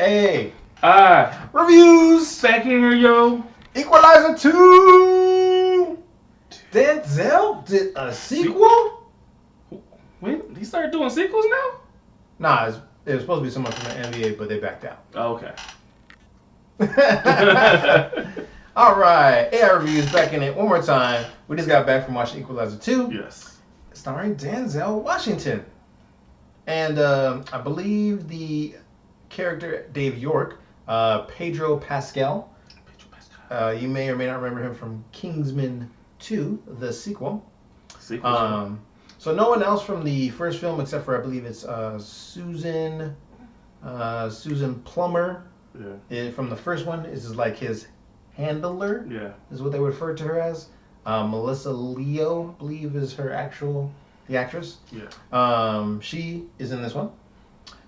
Hey, Reviews! Back in here, yo. Equalizer 2! Denzel did a sequel? When? He started doing sequels now? Nah, it was supposed to be someone from the NBA, but they backed out. Oh, okay. Alright, AI Reviews back in it one more time. We just got back from watching Equalizer 2. Yes. Starring Denzel Washington. And I believe the character Dave York, Pedro Pascal. You may or may not remember him from Kingsman 2, the sequel. So no one else from the first film except for I believe it's Susan Plummer. Yeah. From the first one is like his handler. Yeah. Is what they refer to her as. Melissa Leo, I believe, is the actress. Yeah. She is in this one.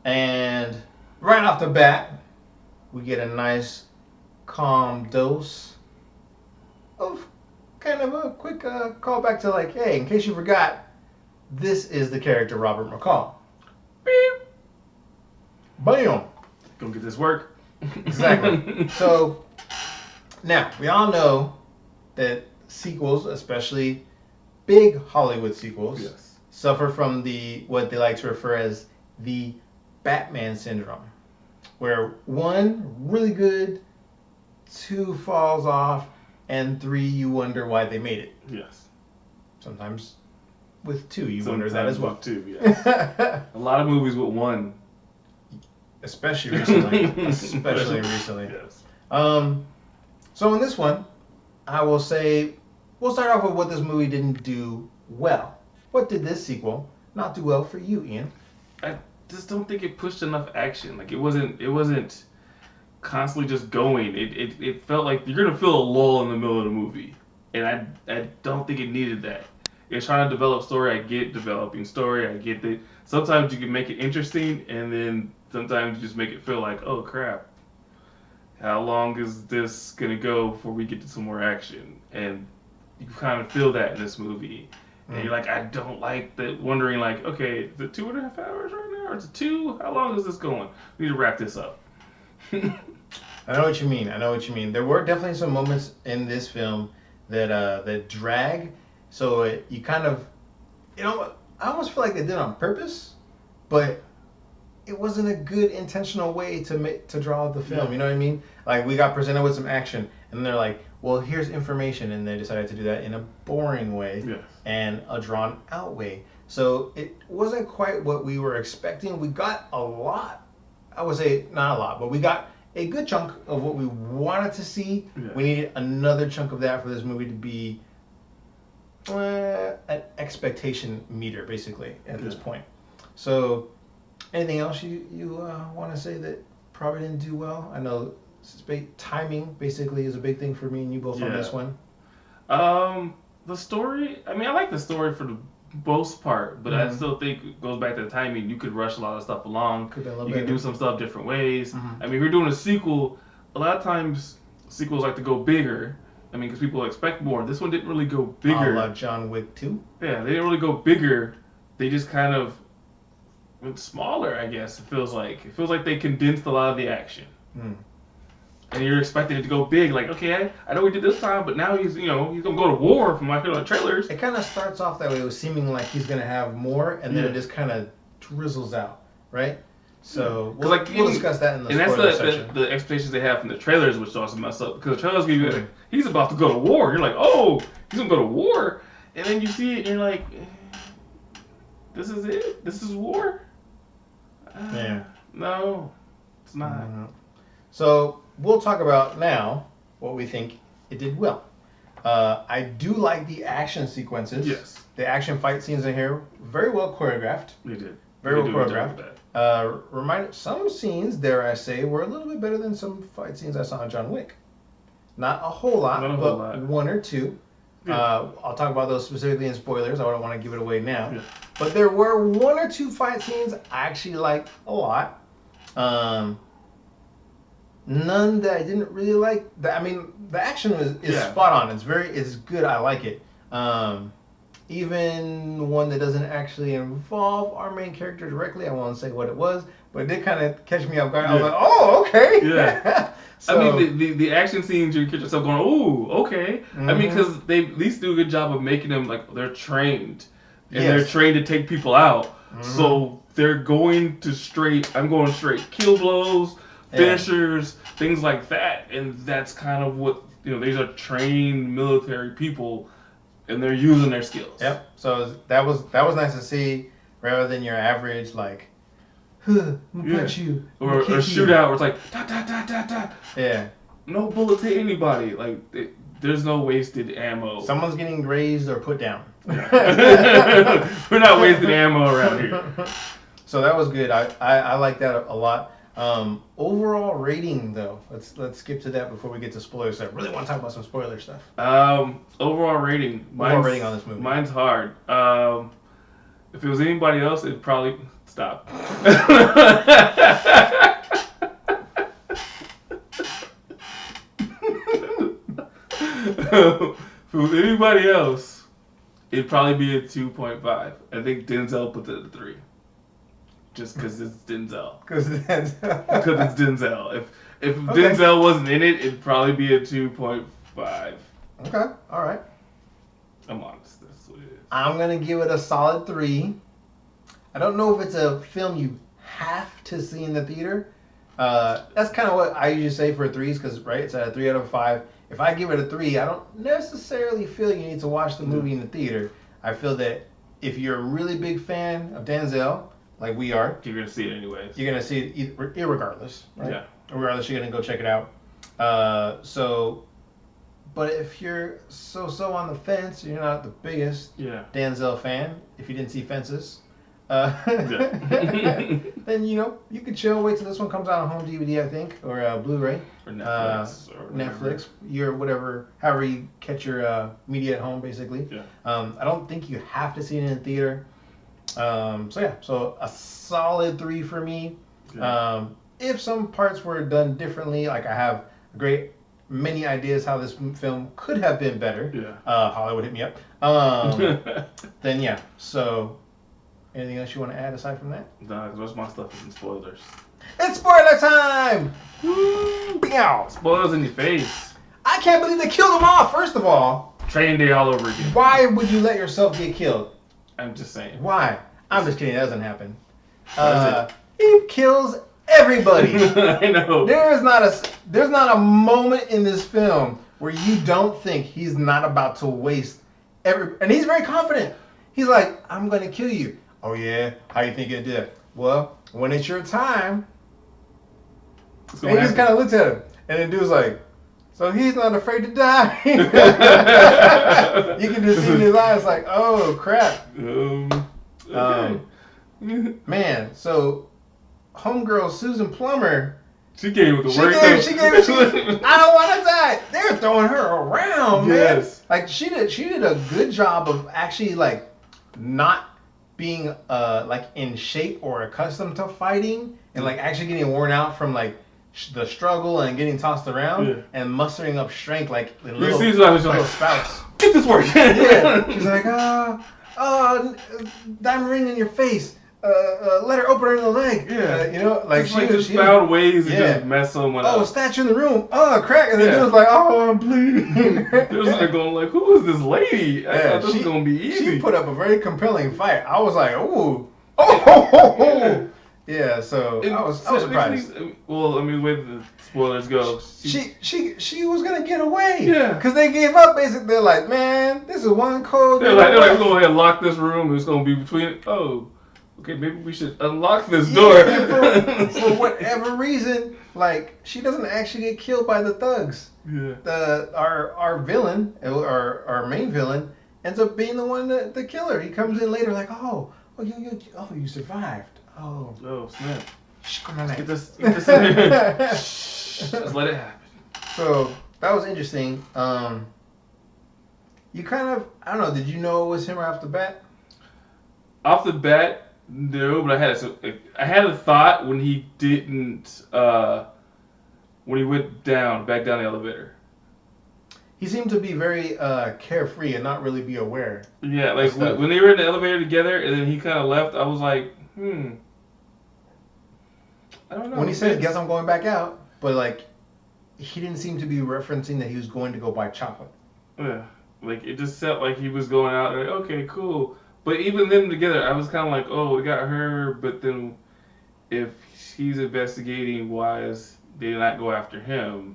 And right off the bat, we get a nice calm dose of kind of a quick callback to like, hey, in case you forgot, this is the character Robert McCall. Beep. Bam. Gonna get this work. Exactly. So now we all know that sequels, especially big Hollywood sequels, yes, suffer from what they like to refer as the Batman syndrome, where 1 really good, 2 falls off, and 3 you wonder why they made it. Yes. Sometimes with 2 you wonder that as well. 2, yes. A lot of movies with 1. Especially recently. Yes. So in this one, I will say we'll start off with what this movie didn't do well. What did this sequel not do well for you, Ian? I just don't think it pushed enough action. Like it wasn't constantly just going. It felt like you're gonna feel a lull in the middle of the movie, and I don't think it needed that. It's trying to develop story. I get developing story. I get that sometimes you can make it interesting, and then sometimes you just make it feel like, oh crap, how long is this gonna go before we get to some more action? And you kind of feel that in this movie. And you're like, I don't like that, wondering like, okay, is it 2.5 hours right now? Or is it 2? How long is this going? We need to wrap this up. I know what you mean. There were definitely some moments in this film that drag. So you kind of, I almost feel like they did it on purpose, but it wasn't a good intentional way to draw the film. Yeah. You know what I mean? Like we got presented with some action, and they're like, well, here's information, and they decided to do that in a boring way, yes, and a drawn out way. So it wasn't quite what we were expecting. We got a lot. I would say not a lot, but we got a good chunk of what we wanted to see. Yeah. We needed another chunk of that for this movie to be an expectation meter, basically, at this point. So anything else you want to say that probably didn't do well? I know timing basically is a big thing for me and you both on this one. The story, I mean, I like the story for the most part, but I still think it goes back to the timing. You could rush a lot of stuff along. You can do some stuff different ways. Mm-hmm. I mean, if you're doing a sequel, a lot of times sequels like to go bigger. I mean, because people expect more. This one didn't really go bigger. Like John Wick 2? Yeah, they didn't really go bigger. They just kind of went smaller, I guess, it feels like. It feels like they condensed a lot of the action. And you're expecting it to go big. Like, okay, I know we did this time, but now he's going to go to war from like the trailers. It kind of starts off that way. It was seeming like he's going to have more, and then it just kind of drizzles out, right? So we'll discuss that in the spoiler section. And that's the expectations they have from the trailers, which also mess up. Because the trailers give you, he's about to go to war. You're like, oh, he's going to go to war. And then you see it, and you're like, this is it? This is war? Yeah. No, it's not. Mm-hmm. So we'll talk about now what we think it did well. I do like the action sequences. Yes. The action fight scenes in here, very well choreographed. They did. Very well choreographed. Some scenes, dare I say, were a little bit better than some fight scenes I saw in John Wick. Not a whole lot, but 1 or 2. Yeah. I'll talk about those specifically in spoilers. I don't want to give it away now. Yeah. But there were 1 or 2 fight scenes I actually liked a lot. None that I didn't really like. I mean, the action is spot on. It's good. I like it. even one that doesn't actually involve our main character directly. I won't say what it was, but it did kind of catch me off guard. I was like, oh, okay. Yeah. So, I mean, the action scenes, you catch yourself going, ooh, okay. Mm-hmm. I mean, because they at least do a good job of making them, like, they're trained. And Yes. they're trained to take people out. Mm-hmm. So they're going to I'm going straight kill blows, finishers, things like that. And that's kind of what, these are trained military people, and they're using their skills. Yep. So that was nice to see, rather than your average, like, I'm gonna punch you. Or a shootout where it's like, dot, dot, dot, dot, dot. Yeah. No bullets hit anybody. Like, there's no wasted ammo. Someone's getting grazed or put down. We're not wasting ammo around here. So that was good. I like that a lot. Overall rating though, let's skip to that before we get to spoiler stuff. Really want to talk about some spoiler stuff. Overall rating. Overall rating on this movie. Mine's hard. If it was anybody else, it'd probably stop. If it was anybody else, it'd probably be a 2.5. I think Denzel puts it at a 3. Just because it's Denzel. Because it's Denzel. If Denzel wasn't in it, it'd probably be a 2.5. Okay, all right. I'm honest. That's what it is. I'm going to give it a solid 3. I don't know if it's a film you have to see in the theater. That's kind of what I usually say for 3s because, right, it's at a 3 out of 5. If I give it a 3, I don't necessarily feel you need to watch the movie in the theater. I feel that if you're a really big fan of Denzel, like we are, you're going to see it anyways. You're going to see it irregardless, right? Yeah. Regardless, you're going to go check it out. But if you're so on the fence, you're not the biggest Denzel fan, if you didn't see Fences, then, you can chill, wait till this one comes out on home DVD, I think, or Blu-ray. Or Netflix. Netflix, however you catch your media at home, basically. Yeah. I don't think you have to see it in the theater. So a solid 3 for me. Yeah. If some parts were done differently, like I have many ideas how this film could have been better. Yeah. Hollywood hit me up. Then yeah. So, anything else you want to add aside from that? Nah, because most of my stuff is in spoilers. It's spoiler time! Woo! Spoilers in your face. I can't believe they killed him off. First of all, Training Day all over again. Why would you let yourself get killed? I'm just saying. Why? I'm just kidding. That doesn't happen. He kills everybody. I know. There's not a moment in this film where you don't think he's not about to waste and he's very confident. He's like, I'm gonna kill you. Oh yeah? How you think you'll do it? Well, when it's your time. And he just kind of looks at him, and the dude's like, so he's not afraid to die. You can just see in his eyes like, oh crap. Okay. Man, so homegirl Susan Plummer. She came with the work. She gave it. I don't want to die. They're throwing her around, man. Yes. Like she did a good job of actually like not being like in shape or accustomed to fighting and like actually getting worn out from like the struggle and getting tossed around and mustering up strength like little spouts. Get this work. Yeah. She's like, diamond ring in your face. Let her open her in the leg. Yeah. Like she found ways to just mess someone up. Oh, statue in the room. Oh, crack. And the dude was like, oh, I'm bleeding. It was like going like, who is this lady? I thought this was going to be easy. She put up a very compelling fight. I was like, ooh. Yeah, so I was surprised. Well, I mean, the way the spoilers go. She was going to get away. Yeah. Because they gave up, basically. They're like, man, this is one code. They're like, we're going to go ahead and lock this room. It's going to be between, okay, maybe we should unlock this door. For whatever reason, like, she doesn't actually get killed by the thugs. Yeah. Our villain, our main villain, ends up being the one the killer. He comes in later like, you survived. Oh, snap. Get this in here. Just let it happen. So, that was interesting. You kind of, I don't know, did you know it was him right off the bat? Off the bat, no, but I had a thought when he didn't, when he went back down the elevator. he seemed to be very carefree and not really be aware. Yeah, like when they were in the elevator together, and then he kind of left. I was like, I don't know. When he said, "Guess I'm going back out," but like, he didn't seem to be referencing that he was going to go buy chocolate. Yeah, like it just felt like he was going out. Like, okay, cool. But even them together, I was kind of like, oh, we got her. But then, if he's investigating, why is they not go after him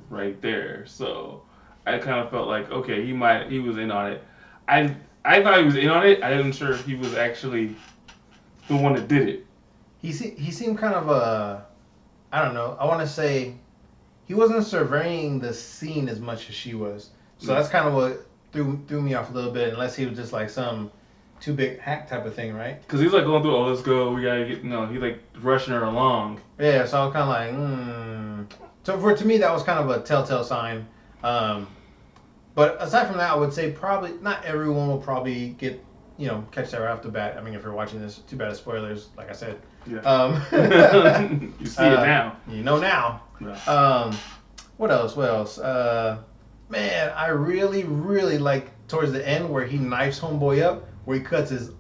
right there? So I kind of felt like, okay, he was in on it. I thought he was in on it. I wasn't sure if he was actually the one that did it. He seemed kind of I don't know. I want to say he wasn't surveying the scene as much as she was. So that's kind of what threw me off a little bit. Unless he was just like some too big hack type of thing, right? Because he's like going through, oh, let's go, we gotta get, no, he's like rushing her along. Yeah, so I was kind of like, So to me, that was kind of a telltale sign. But aside from that, I would say probably not everyone will probably get, catch that right off the bat. I mean, if you're watching this, too bad of spoilers, like I said. Yeah. You see it now. You know now. Yeah. What else? Man, I really, really like towards the end where he knifes homeboy up, where he cuts his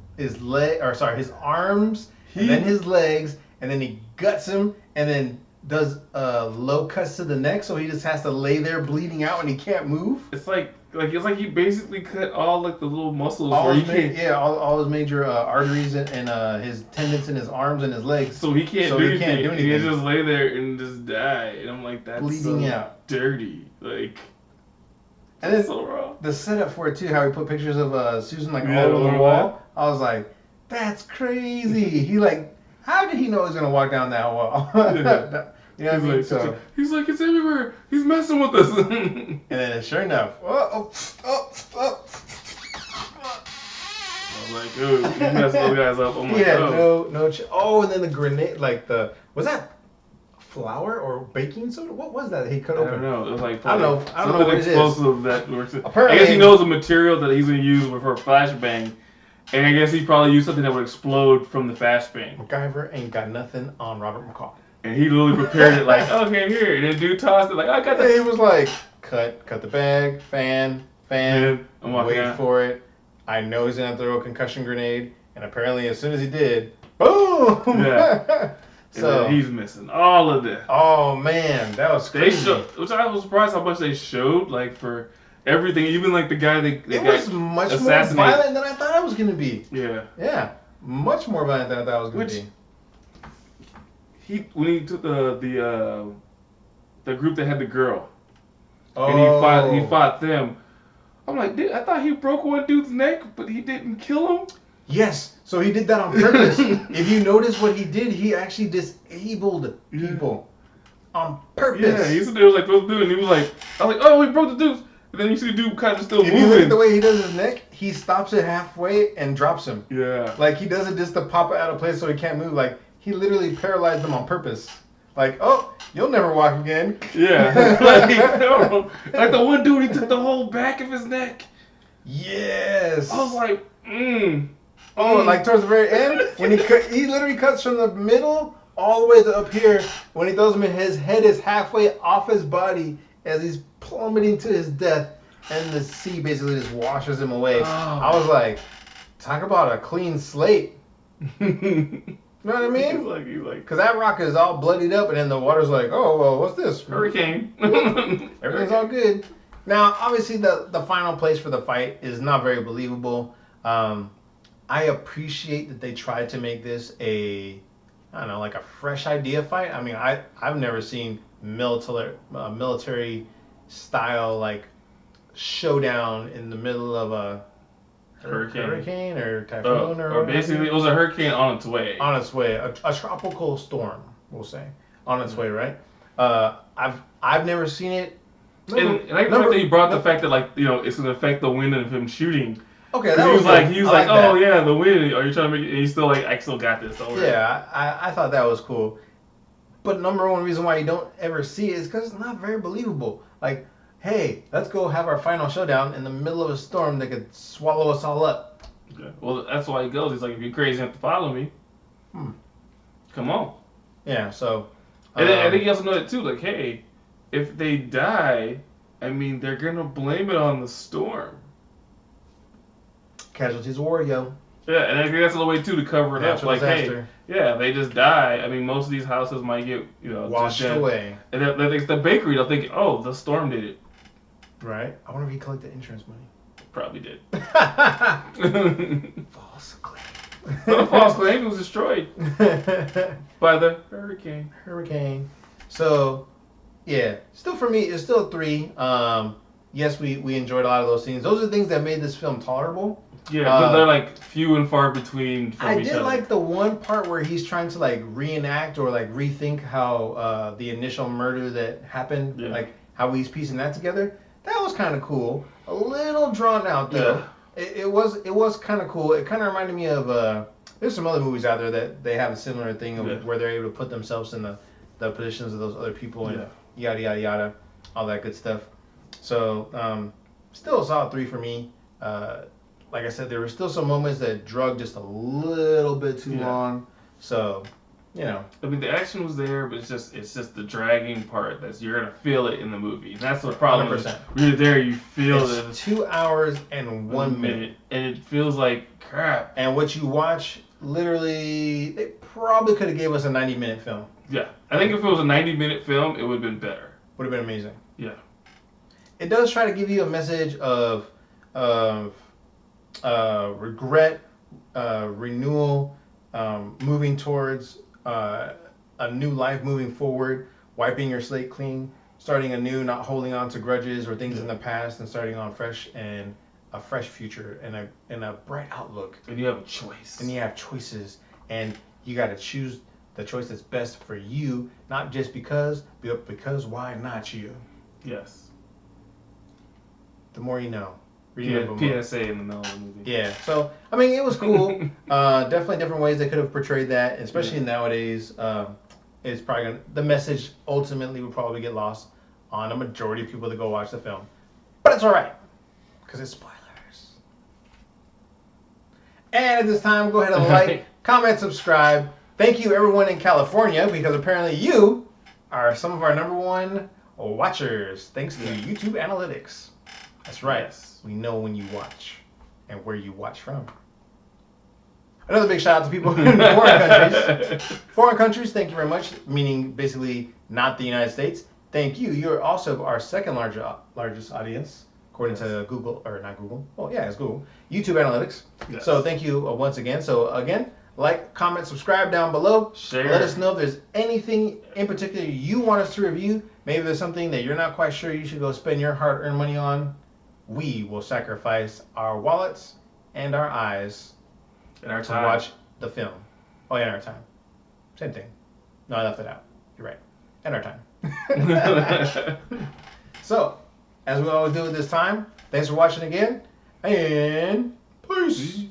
arms, and then his legs, and then he guts him, and then does low cuts to the neck, so he just has to lay there bleeding out and he can't move. It's like he basically cut all like the little muscles all his major arteries and his tendons in his arms and his legs. So he can't do anything. He can just lay there and just die. And I'm like, that's bleeding out, dirty, like. And then so wrong. The setup for it too, how he put pictures of Susan all over the wall. I was like, that's crazy. He how did he know he was gonna walk down that wall? You know what I mean? So he's like, it's everywhere. He's messing with us. And then sure enough, I was like, oh, he's messing those guys up. I'm like, and then the grenade, was that flour or baking soda? What was that he cut open? I don't know. It was like I don't know what explosive that works. Apparently, I guess he knows the material that he's gonna use for a flashbang, and I guess he probably used something that would explode from the flashbang. MacGyver ain't got nothing on Robert McCall. And he literally prepared it like, okay, here. And then dude tossed it like, I got that. He was like, cut the bag, fan, I'm wait for it. I know he's gonna throw a concussion grenade, and apparently as soon as he did, boom! Yeah. So he's missing all of this. Oh man, that was crazy. Which I was surprised how much they showed, like for everything, even like the guy it was much more violent than I thought it was gonna be. Yeah. Yeah, much more violent than I thought it was gonna be. When he took the group that had the girl, and he fought them. I'm like, I thought he broke one dude's neck, but he didn't kill him. Yes, so he did that on purpose. If you notice what he did, he actually disabled people on purpose. Yeah, he said there was like supposed to do, and he was like, I was like, oh, he broke the dude. And then you see the dude kind of still moving. If you look at the way he does his neck, he stops it halfway and drops him. Yeah. Like he does it just to pop it out of place so he can't move. Like he literally paralyzed them on purpose. Like, oh, you'll never walk again. Yeah. Like the one dude, he took the whole back of his neck. Yes. I was like, Oh, like towards the very end, when he literally cuts from the middle all the way to up here. When he throws him in, his head is halfway off his body as he's plummeting to his death, and the sea basically just washes him away. Oh. I was like, talk about a clean slate. You know what I mean? He's like, because that rock is all bloodied up, and then the water's like, oh, well, what's this? Hurricane. Everything's all good. Now, obviously, the final place for the fight is not very believable. I appreciate that they tried to make this a fresh idea fight. I mean, I've never seen military style like showdown in the middle of a hurricane or typhoon or basically it was a hurricane on its way. On its way, a tropical storm, we'll say, on its way, right? I've never seen it. And I like the fact that he brought the fact that it's gonna affect the wind of him shooting. Okay, that was like oh that. yeah, the wind. Are you trying to make? And he's still like, I still got this. Yeah, I thought that was cool. But number one reason why you don't ever see it is because it's not very believable. Like, hey, let's go have our final showdown in the middle of a storm that could swallow us all up. Okay. Well, that's why he goes. He's like, if you're crazy enough to follow me, come on. Yeah. So. And I think you also know that too. Like, hey, if they die, I mean, they're gonna blame it on the storm. Casualties of war, yo. Yeah, and I think that's the way too to cover it up. Natural Like, disaster. hey, yeah, they just die. I mean, most of these houses might get, Washed just dead. away. And the bakery, they'll think, oh, the storm did it. Right. I wonder if he collected insurance money. Probably did. False claim. Not a false claim. It was destroyed by the hurricane. Hurricane. So, yeah. Still for me, it's still a 3. Yes, we enjoyed a lot of those scenes. Those are the things that made this film tolerable. Yeah, but they're like few and far between from I each did other. like the one part where he's trying to like reenact or like rethink how the initial murder that happened, like how he's piecing that together. That was kind of cool. A little drawn out though. Yeah. It was kind of cool. It kind of reminded me of there's some other movies out there that they have a similar thing of where they're able to put themselves in the positions of those other people and yada yada yada, all that good stuff. So still a solid 3 for me. Like I said, there were still some moments that drug just a little bit too long. So, I mean, the action was there, but it's just the dragging part you're gonna feel it in the movie. And that's the problem. 100%. When you're there, you feel it's it. 2 hours and 1 minute, and it feels like crap. And what you watch, literally, they probably could have gave us a 90-minute film. Yeah, I think if it was a 90-minute film, it would have been better. Would have been amazing. Yeah. It does try to give you a message of regret, renewal, moving towards a new life, moving forward, wiping your slate clean, starting anew, not holding on to grudges or things in the past, and starting on fresh and a fresh future and a bright outlook. And you have a choice. And you have choices, and you got to choose the choice that's best for you, not just because, but because why not you? Yes. The more you know. PSA in the middle of the movie. Yeah, so I mean, it was cool. Definitely different ways they could have portrayed that, especially nowadays. It's probably the message ultimately would probably get lost on a majority of people that go watch the film, but it's all right because it's spoilers. And at this time, go ahead and like, comment, subscribe. Thank you, everyone in California, because apparently you are some of our #1 watchers, thanks to YouTube analytics. That's right. Yes. We know when you watch and where you watch from. Another big shout out to people in foreign countries. Foreign countries, thank you very much, meaning basically not the United States. Thank you. You're also our second largest audience, according to Google, or not Google. Oh, yeah, it's Google. YouTube Analytics. Yes. So thank you once again. So again, like, comment, subscribe down below. Share. Let us know if there's anything in particular you want us to review. Maybe there's something that you're not quite sure you should go spend your hard-earned money on. We will sacrifice our wallets and our eyes and our to time. watch the film. Oh, yeah, and our time. Same thing. No, I left it out. You're right. And our time. So, as we always do at this time, thanks for watching again, and peace.